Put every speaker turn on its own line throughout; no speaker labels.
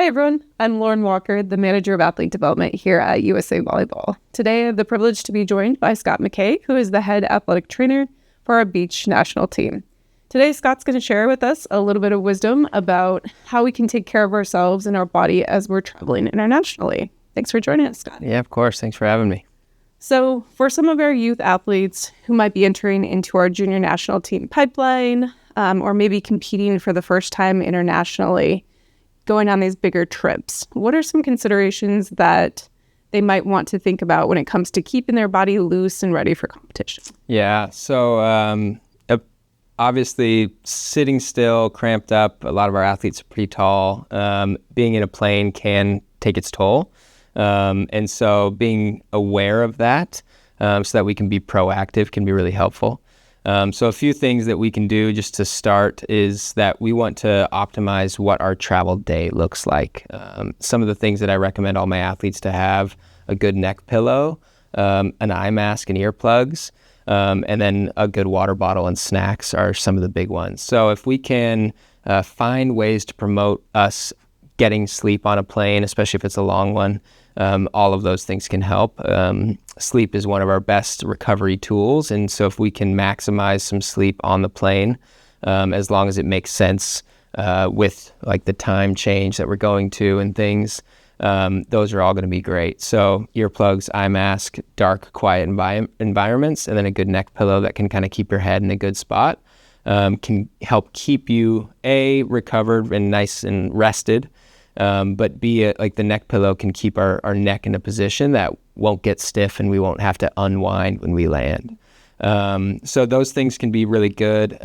everyone. I'm Lauren Walker, the Manager of Athlete Development here at USA Volleyball. Today, I have the privilege to be joined by Scott MacKay, who is the head athletic trainer for our beach national team. Today, Scott's going to share with us a little bit of wisdom about how we can take care of ourselves and our body as we're traveling internationally. Thanks for joining us, Scott.
Yeah, of course. Thanks for having me.
So for some of our youth athletes who might be entering into our junior national team pipeline, or maybe competing for the first time internationally, going on these bigger trips, what are some considerations that they might want to think about when it comes to keeping their body loose and ready for competition?
Yeah, so obviously sitting still, cramped up, a lot of our athletes are pretty tall. Being in a plane can take its toll. And so being aware of that so that we can be proactive can be really helpful. So a few things that we can do just to start is that we want to optimize what our travel day looks like. Some of the things that I recommend all my athletes to have: a good neck pillow, an eye mask and earplugs, and then a good water bottle and snacks are some of the big ones. So if we can find ways to promote us getting sleep on a plane, especially if it's a long one, all of those things can help. Sleep is one of our best recovery tools, and so if we can maximize some sleep on the plane, as long as it makes sense with like the time change that we're going to and things, those are all going to be great. So earplugs, eye mask, dark, quiet environments, and then a good neck pillow that can kind of keep your head in a good spot can help keep you recovered and nice and rested. But like the neck pillow can keep our neck in a position that won't get stiff and we won't have to unwind when we land. So those things can be really good.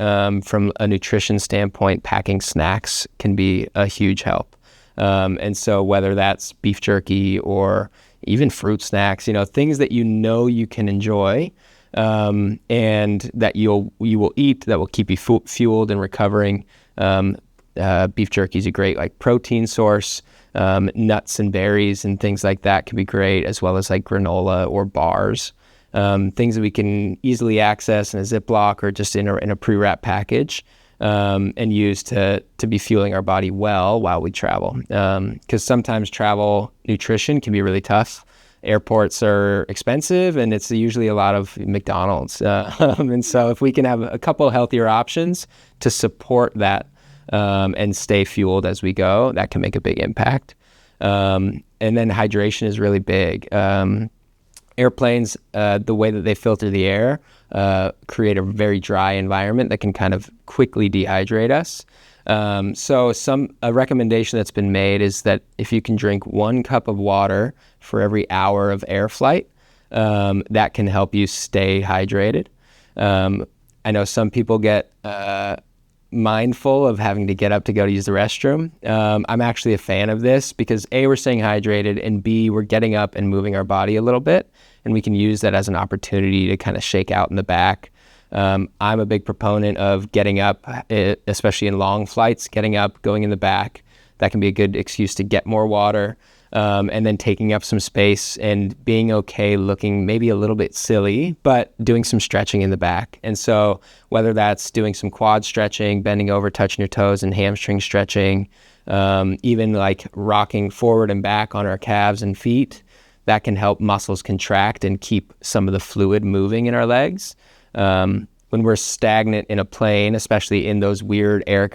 From a nutrition standpoint, packing snacks can be a huge help. And so whether that's beef jerky or even fruit snacks, things that you can enjoy, and that you will eat that will keep you fueled and recovering. Beef jerky is a great protein source. Nuts and berries and things like that can be great, as well as granola or bars. Things that we can easily access in a Ziploc or just in a pre-wrap package, and use to be fueling our body well while we travel. Because sometimes travel nutrition can be really tough. Airports are expensive, and it's usually a lot of McDonald's. And so if we can have a couple healthier options to support that, and stay fueled as we go, that can make a big impact. And then hydration is really big. Airplanes, the way that they filter the air, create a very dry environment that can kind of quickly dehydrate us. So a recommendation that's been made is that if you can drink 1 cup of water for every hour of air flight, that can help you stay hydrated. I know some people get mindful of having to get up to go to use the restroom. I'm actually a fan of this because A, we're staying hydrated, and B, we're getting up and moving our body a little bit, and we can use that as an opportunity to kind of shake out in the back. I'm a big proponent of getting up, especially in long flights, getting up, going in the back. That can be a good excuse to get more water, and then taking up some space and being okay looking maybe a little bit silly, but doing some stretching in the back. And so whether that's doing some quad stretching, bending over, touching your toes, and hamstring stretching, even rocking forward and back on our calves and feet, that can help muscles contract and keep some of the fluid moving in our legs. When we're stagnant in a plane, especially in those weird air,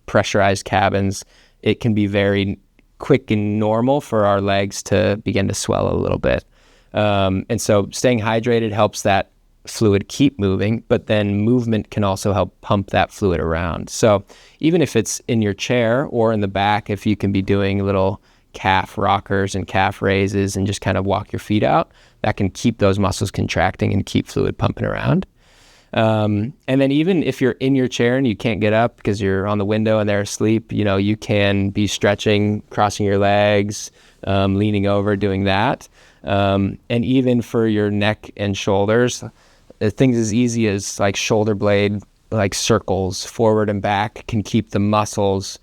pressurized cabins, it can be very quick and normal for our legs to begin to swell a little bit. And so staying hydrated helps that fluid keep moving, but then movement can also help pump that fluid around. So even if it's in your chair or in the back, if you can be doing little calf rockers and calf raises and just kind of walk your feet out, that can keep those muscles contracting and keep fluid pumping around. And then even if you're in your chair and you can't get up because you're on the window and they're asleep, you can be stretching, crossing your legs, leaning over, doing that. And even for your neck and shoulders, things as easy as shoulder blade, circles forward and back can keep the muscles,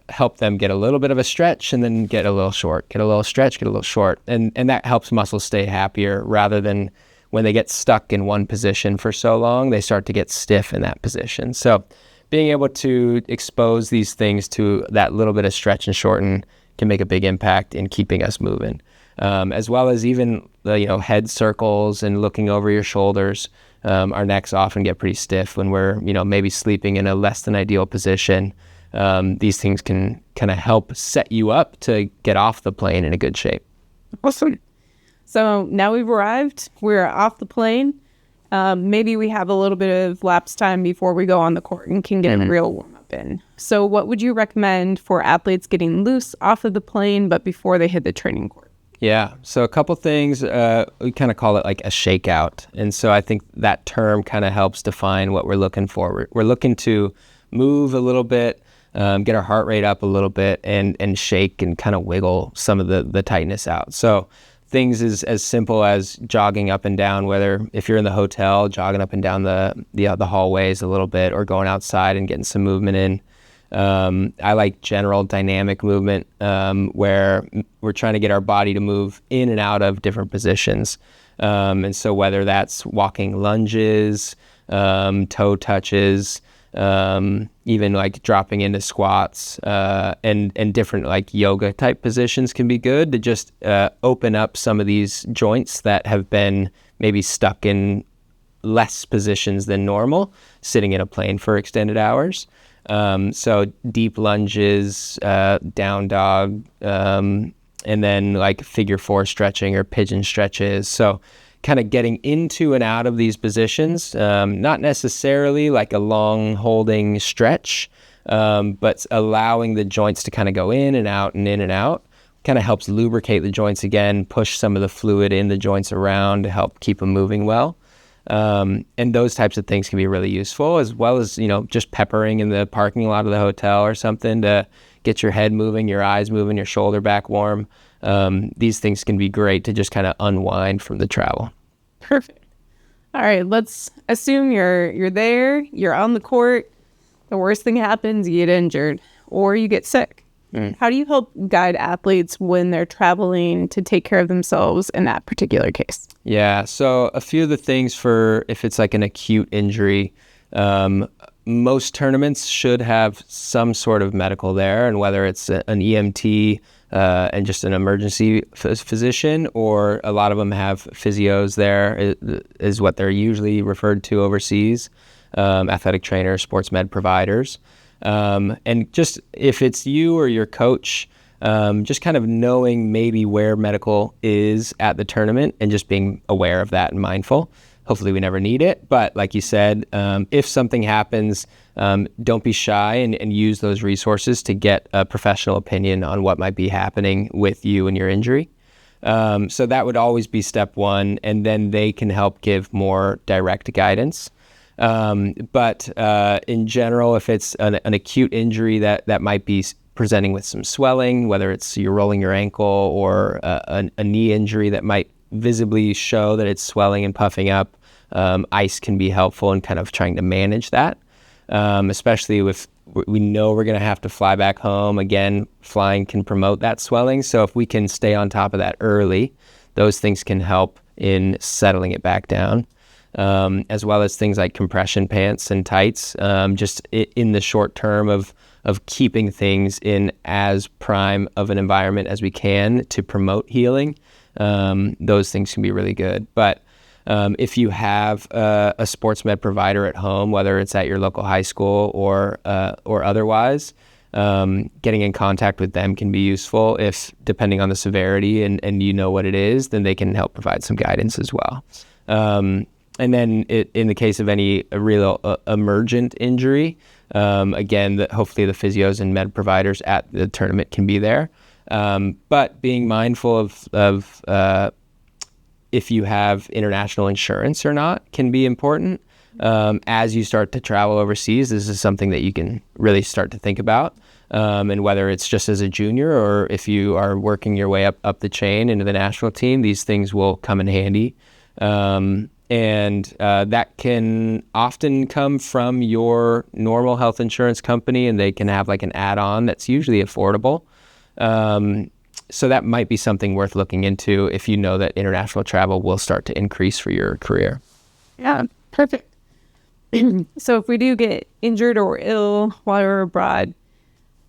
help them get a little bit of a stretch and then get a little short, get a little stretch, get a little short. And that helps muscles stay happier rather than when they get stuck in one position for so long, they start to get stiff in that position. So being able to expose these things to that little bit of stretch and shorten can make a big impact in keeping us moving, as well as even head circles and looking over your shoulders. Our necks often get pretty stiff when we're maybe sleeping in a less than ideal position. These things can kind of help set you up to get off the plane in a good shape.
Awesome. So now we've arrived. We're off the plane. Maybe we have a little bit of lapse time before we go on the court and can get a real warm-up in. So what would you recommend for athletes getting loose off of the plane, but before they hit the training court?
Yeah, so a couple things, we kind of call it like a shakeout. And so I think that term kind of helps define what we're looking for. We're looking to move a little bit, get our heart rate up a little bit, and shake and kind of wiggle some of the tightness out. So things as simple as jogging up and down, whether if you're in the hotel, jogging up and down the hallways a little bit, or going outside and getting some movement in. I like general dynamic movement, where we're trying to get our body to move in and out of different positions. And so whether that's walking lunges, toe touches, even like dropping into squats, and different like yoga type positions can be good to just open up some of these joints that have been maybe stuck in less positions than normal, sitting in a plane for extended hours. So deep lunges, down dog, and then like figure 4 stretching or pigeon stretches. So kind of getting into and out of these positions, not necessarily like a long holding stretch, but allowing the joints to kind of go in and out and in and out, kind of helps lubricate the joints again, push some of the fluid in the joints around to help keep them moving well. And those types of things can be really useful, as well as, just peppering in the parking lot of the hotel or something to get your head moving, your eyes moving, your shoulder back warm. These things can be great to just kind of unwind from the travel.
Perfect. All right, let's assume you're there, you're on the court. The worst thing happens, you get injured or you get sick. How do you help guide athletes when they're traveling to take care of themselves in that particular case? Yeah,
so a few of the things for if it's like an acute injury, most tournaments should have some sort of medical there, and whether it's an EMT and just an emergency physician, or a lot of them have physios there, is what they're usually referred to overseas, athletic trainers, sports med providers. And just if it's you or your coach, just kind of knowing maybe where medical is at the tournament and just being aware of that and mindful. Hopefully we never need it. But like you said, if something happens, don't be shy and use those resources to get a professional opinion on what might be happening with you and your injury. So that would always be step one. And then they can help give more direct guidance. But in general, if it's an acute injury that might be presenting with some swelling, whether it's you're rolling your ankle or a knee injury that might visibly show that it's swelling and puffing up, ice can be helpful in kind of trying to manage that, especially if we know we're going to have to fly back home. Again, flying can promote that swelling. So if we can stay on top of that early, those things can help in settling it back down. As well as things like compression pants and tights, just in the short term of keeping things in as prime of an environment as we can to promote healing. Those things can be really good. But if you have a sports med provider at home, whether it's at your local high school or otherwise, getting in contact with them can be useful. If depending on the severity and you know what it is, then they can help provide some guidance as well. And then in the case of any real emergent injury, again, hopefully the physios and med providers at the tournament can be there. But being mindful of if you have international insurance or not can be important. As you start to travel overseas, this is something that you can really start to think about. And whether it's just as a junior or if you are working your way up the chain into the national team, these things will come in handy. And that can often come from your normal health insurance company, and they can have like an add-on that's usually affordable. So that might be something worth looking into if you know that international travel will start to increase for your career.
Yeah, perfect. So if we do get injured or ill while we're abroad,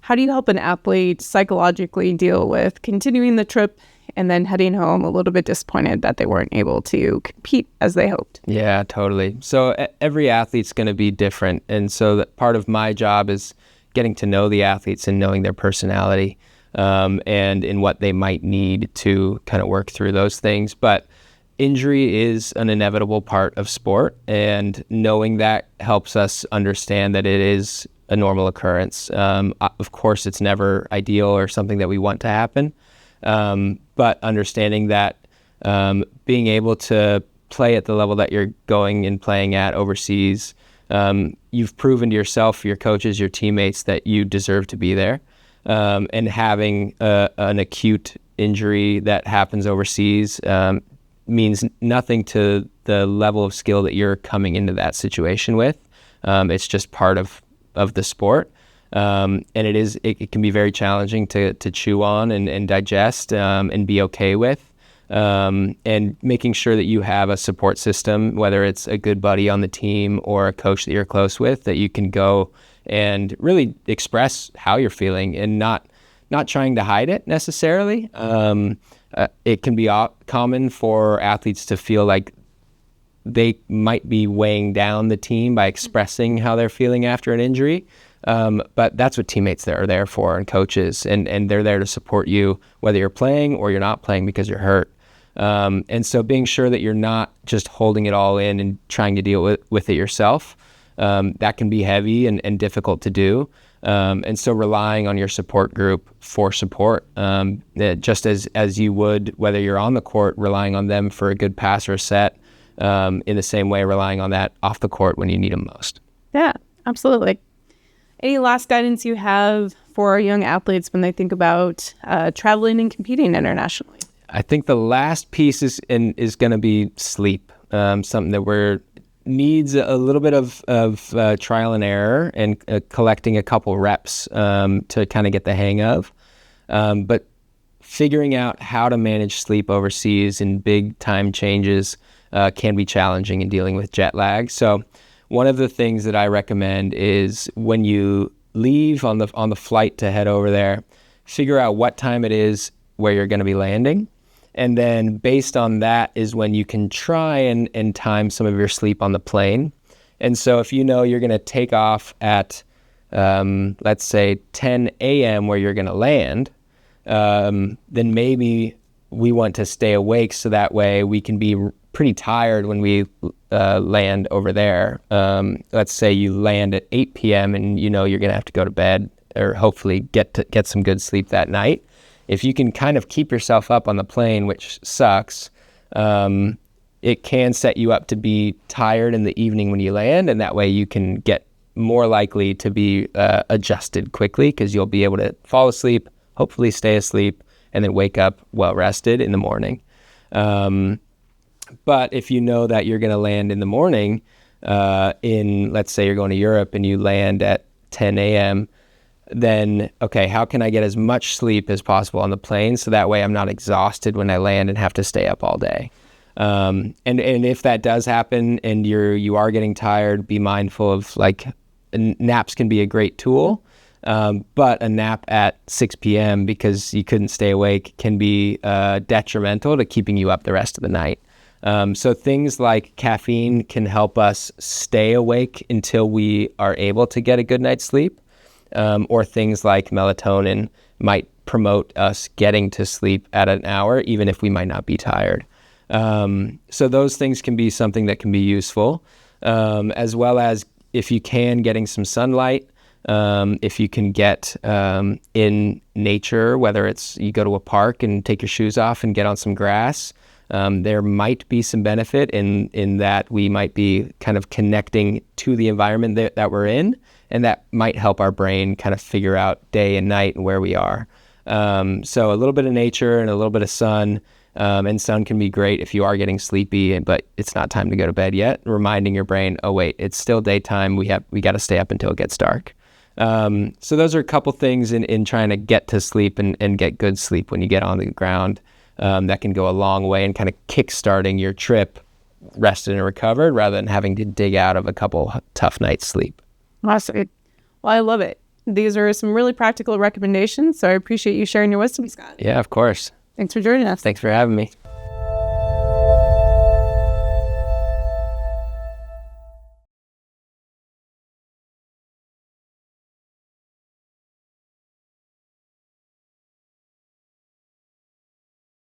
how do you help an athlete psychologically deal with continuing the trip and then heading home a little bit disappointed that they weren't able to compete as they hoped?
Yeah, totally. So every athlete's going to be different. And so that part of my job is getting to know the athletes and knowing their personality, and in what they might need to kind of work through those things. But injury is an inevitable part of sport, and knowing that helps us understand that it is a normal occurrence. Of course, it's never ideal or something that we want to happen, but understanding that being able to play at the level that you're going and playing at overseas, you've proven to yourself, your coaches, your teammates that you deserve to be there. And having an acute injury that happens overseas means nothing to the level of skill that you're coming into that situation with. It's just part of the sport. And it can be very challenging to chew on and digest, and be okay with. And making sure that you have a support system, whether it's a good buddy on the team or a coach that you're close with, that you can go and really express how you're feeling and not trying to hide it necessarily. It can be common for athletes to feel like they might be weighing down the team by expressing how they're feeling after an injury. But that's what teammates are there for, and coaches, and they're there to support you whether you're playing or you're not playing because you're hurt. And so being sure that you're not just holding it all in and trying to deal with it yourself, that can be heavy and difficult to do. And so relying on your support group for support, just as you would whether you're on the court, relying on them for a good pass or a set, in the same way relying on that off the court when you need them most.
Yeah, absolutely. Any last guidance you have for our young athletes when they think about traveling and competing internationally?
I think the last piece is going to be sleep, something that needs a little bit of trial and error and collecting a couple reps to kind of get the hang of. But figuring out how to manage sleep overseas in big time changes can be challenging in dealing with jet lag. So one of the things that I recommend is when you leave on the flight to head over there, figure out what time it is where you're going to be landing. And then based on that is when you can try and time some of your sleep on the plane. And so if you know you're going to take off at, let's say, 10 a.m. where you're going to land, then maybe we want to stay awake so that way we can be pretty tired when we land over there. Let's say you land at 8 p.m. and you know you're going to have to go to bed or hopefully get some good sleep that night. If you can kind of keep yourself up on the plane, which sucks, it can set you up to be tired in the evening when you land, and that way you can get more likely to be adjusted quickly because you'll be able to fall asleep, hopefully stay asleep, and then wake up well rested in the morning. But if you know that you're going to land in the morning, let's say you're going to Europe and you land at 10 a.m., then, okay, how can I get as much sleep as possible on the plane so that way I'm not exhausted when I land and have to stay up all day? And if that does happen and you are getting tired, be mindful of naps can be a great tool, but a nap at 6 p.m. because you couldn't stay awake can be detrimental to keeping you up the rest of the night. So things like caffeine can help us stay awake until we are able to get a good night's sleep. Or things like melatonin might promote us getting to sleep at an hour, even if we might not be tired. So those things can be something that can be useful, as well as if you can, getting some sunlight. If you can get in nature, whether it's you go to a park and take your shoes off and get on some grass, there might be some benefit in that we might be kind of connecting to the environment that we're in. And that might help our brain kind of figure out day and night and where we are. So a little bit of nature and a little bit of sun, and sun can be great if you are getting sleepy, but it's not time to go to bed yet. Reminding your brain, oh wait, it's still daytime. We got to stay up until it gets dark. So those are a couple things in trying to get to sleep and get good sleep when you get on the ground. That can go a long way in kind of kickstarting your trip rested and recovered rather than having to dig out of a couple tough nights sleep.
Awesome. Well, I love it. These are some really practical recommendations, so I appreciate you sharing your wisdom, Scott.
Yeah, of course.
Thanks for joining us.
Thanks for having me.